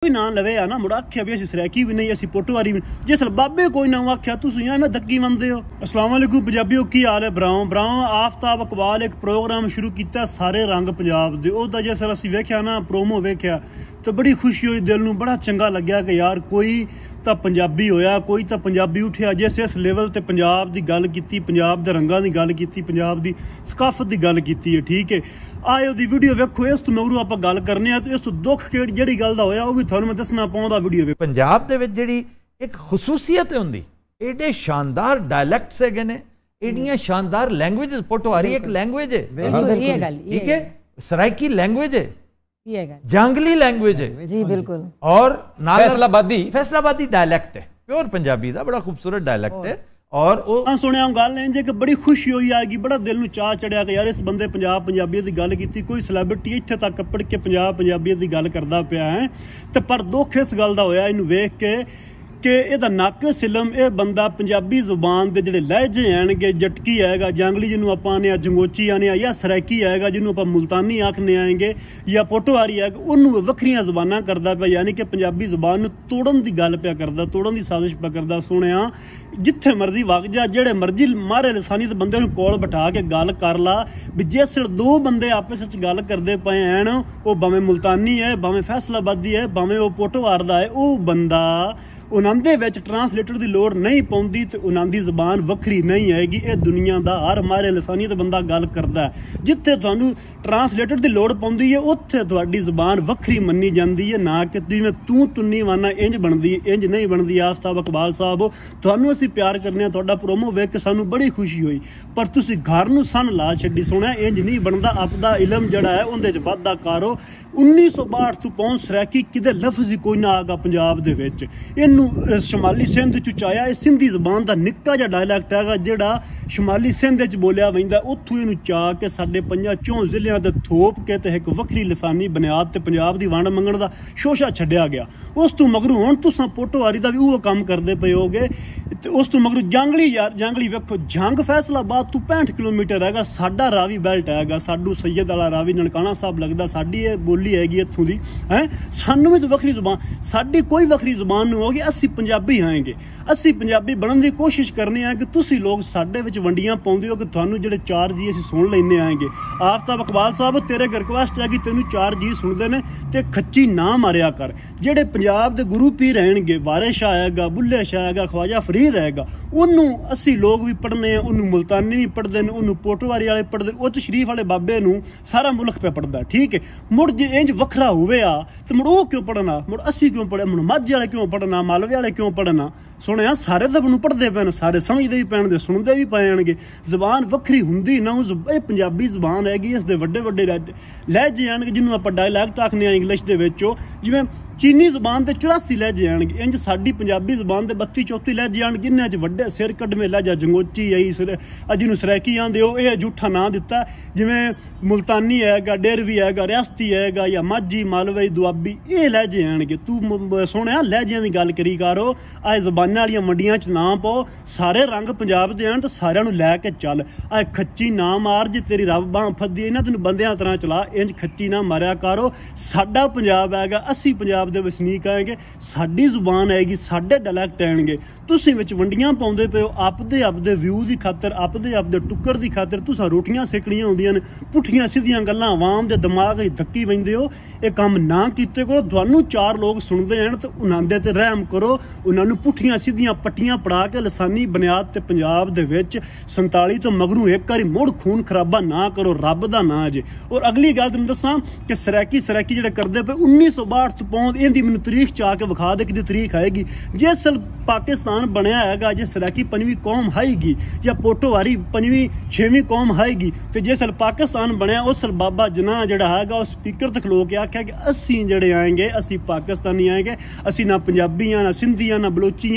कोई ना लवे आ ना मुड़ आख्या भी असी सरैकी भी नहीं असी पोटवारी भी जिस बाबे कोई ना आख्या तुसीं मैं दक्की मनदे हो। अस्सलाम वालेकुम पंजाबियों की हाल है। ब्राओ ब्राओ आफ्ताब इकबाल एक प्रोग्राम शुरू किया सारे रंग पंजाब दे ओहदा जिस असी वेख्या ना प्रोमो वेख्या तो बड़ी खुशी हुई दिल नूं बड़ा चंगा लग्या कि यार कोई तो पंजाबी होया कोई तो पंजाबी उठिया जिस इस लेवल ते पंजाब दी गल कीती पंजाब दे रंगां दी गल कीती पंजाब दी सकाफत दी गल कीती है। ठीक है आए दी वीडियो वेखो इस तो मगरू आपां गल करने तो इस तो दुख जिहड़ी गल दा होया वो भी तुहानूं मैं दसना पाउंदा वीडियो वेखो। पंजाब दे विच जिहड़ी एक खसूसियत हुंदी एडे शानदार डायलैक्ट्स हैगे ने एडियां शानदार लैंग्वेजेस पोटवारी एक लैंग्वेज है ठीक है सराइकी लैंग्वेज है जंगली लैंग्वेज है जी बिल्कुल और फैसलाबादी डायलैक्ट है प्योर पंजाबी दा बड़ा खूबसूरत डायलैक्ट है। और सुनिया गल इंज कि बड़ी खुशी हुई आएगी बड़ा दिल नूं चाह चढ़िया कि यार इस बंदे पंजाबियत की गल की कोई सैलेब्रिटी इत्थे तक पढ़ के पंजाबियत की गल करता पिया है तो पर दुख इस गल का होया इनू वेख के कि यदा नक सिलम ये बंदा पंजाबी जुबान के जोड़े लहजे आएंगे जटकी आएगा जंगली जिन्होंने आप आने जंगोची आने या सराइकी आएगा जिन्होंने आप मुल्तानी आखने आएंगे या पोटोहारी आएगा उन्होंने वक्रियां जुबाना करता पे यानी कि पंजाबी जुबान तोड़न की गल पे करता तोड़न की साजिश पे करता। सुने जिथे मर्जी वग जा जेड़े मर्जी मारे लसानी तो बंदे कोल बिठा के गल कर ला भी जिस दो बंदे आपस गल करते पे हैं वो भावें मुल्तानी है भावें फैसलाबादी है भावें वो पोटोहार दा है वो बंदा उन्होंने विच ट्रांसलेटर की लोड़ नहीं पाउंदी तो उन्होंने जबान वक्री नहीं आएगी। ये दुनिया का हर मारे लसानी तो बंदा गल करता है जिथे तुहानू ट्रांसलेटर की लोड़ पाउंदी है उत्थे तुहाडी जबान वक्री मन्नी जाती है ना कि जिवें तू तुन्नी वाना इंज बनती इंज नहीं बनती। आफ्ताब इकबाल साहब तुहानू असीं प्यार करने तुहाडा प्रोमो वेख के सानू बड़ी खुशी हुई पर तुसीं घर नूं सन ला छड्डी। सुणिया इंज नहीं बनता आपदा इलम जिहड़ा है उहदे च वाधा करो। 1962 तो पहुंच सरैकी किते लफ्ज़ ही कोई ना आगा पंजाब दे विच शमाली सिंध च आया ये सिंधी जबान का निक्का जिहा डायलैक्ट है जिहड़ा शमाली सिंध च बोलिया वैंदा उत्थों इहनूं चा के साडे 5 जिलियां ते थोप के ते एक वक्री लसानी बुनियाद ते पंजाब दी वंड मंगण दा शोशा छड्डिया गया। उस तो मगरू हुण तुसां पोटोहारी दा भी उह काम करदे पए होगे ते उस तो मगरू जंगली वेखो जंग फैसलाबाद तो 65 किलोमीटर हैगा साडा रावी बेल्ट हैगा साडू सैयद वाला रावी ननकाना साहब लगदा साडी ये बोली हैगी इत्थों दी है सानू भी तो वक्री जुबान साडी कोई वक्री जुबान नहीं होगी। असी पंजाबी आएंगे असी पंजाबी बनने की कोशिश करने हैं कि तुसी लोग साडे विच वंडियां पाउंदे हो कि तुहानू जिहड़े 4 जी असी सुन लैने आएंगे। आफ्ताब इकबाल साहब तेरे रिक्वेस्ट है कि तेनू 4 जी सुनते ने ते खच्ची ना मारिया कर। जिहड़े पंजाब दे गुरु पीर रहणगे वारिस शाह आएगा बुल्ले शाह आएगा ख्वाजा फरीद आएगा उन्नू असी लोग भी पढ़ने हैं उन्नू मुल्तानी भी पढ़ते हैं उन्नू पोटवारी वाले पढ़ते उच्च शरीफ वाले बाबे नू सारा मुल्क पे पढ़ता। ठीक है मुड़ जे इंज वखरा होवे आ तो मुड़ वो क्यों पढ़ना मुड़ असी क्यों पढ़े मुड़ माझे वाले क्यों पढ़ना मालवे वाले क्यों पढ़ना। सुने सारे तो नूं पढ़ते पे सारे समझते भी पैणगे सुनते भी पैणगे जबान वक्री हुंदी ना पंजाबी जबान हैगी इस दे वड्डे वड्डे लहजे आएंगे जिन्होंने आप डायलैक्ट आखने इंग्लिश दे विच जिवें चीनी जबान के 84 लहजे आएंगे इंज साडी पंजाबी जबान के 32-34 लहजे आएंगे जिन्हें च वड्डे सिर कड्डवे लहजा जंगोची आई जिन्होंने सरैकी आंदे हो यह जूठा ना दिता जिवें मुल्तानी हैगा डेरवी हैगा रियासती हैगा या माझी मालवई दुआबी ये लहजे आएंगे। तू सुने लहजियां की गल करी करो आए जबानां वालियां मंडियां च ना पाओ सारे रंग पंजाब दे आन तो सारियां नूं लै के चल आए खच्ची ना मार जे तेरी रब बांह फद्दी इन्हां तैनूं बंदियां तरह चला इंज खच्ची ना मारिया करो। साडा पंजाब हैगा असी पंजाब दे वसनीक आएंगे साडी जुबान आएगी साडे डायलैक्ट आएंगे तुसीं विच वंडियां पाउंदे पे हो आपदे व्यू की खातर आपदे टुक्कर की खातर तुसां रोटियां सेकणियां होंदियां ने पुठियां सीधियां गल्लां आवाम दे दिमाग च धक्की वैंदे हो ये काम ना कीते करो। तुहानूं 4 लोग सुनदे हैं तो उन्हां ते रहम करो उन्होंने पुठियां सीधियां पट्टियां पड़ा के लसानी बुनियाद ते पंजाब दे विच 47 तो मगरू एक बारी मुड़ खून खराबा ना करो रब दा ना जे। और अगली गल तुहानूं दसां कि सराइकी जिहड़े करदे पे 1962 तो पहुंच इहदी मैनूं तरीख चा के विखा दे कि तरीख आएगी जिस साल पाकिस्तान बनया हैगा जिस सराइकी 5वीं कौम आएगी या पोटोहारी 5वीं 6वीं कौम आएगी तो जिस साल पाकिस्तान बनया उस साल बाबा जना जिहड़ा हैगा उस स्पीकर ते खलो के आख्या कि असी जिहड़े आएंगे असी पाकिस्तानी आएंगे असी ना पंजाबी ना सिंधी ना बलोची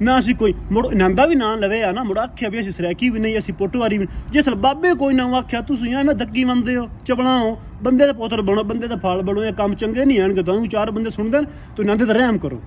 ना असी कोई मुड़ नंदा भी ना लवे आ ना मुड़ आख्या भी असी सरैकी भी नहीं असी पोटोहारी भी जिस बाबे कोई ना आख्या तुसीं मैं दक्की मनदे हो चबला हो बंदे दे पुत्तर बनो बंदे दे फाल बनो ये काम चंगे नहीं आएंगे तुहानूं 4 बंदे सुनदे तो नंदे ते रहम करो।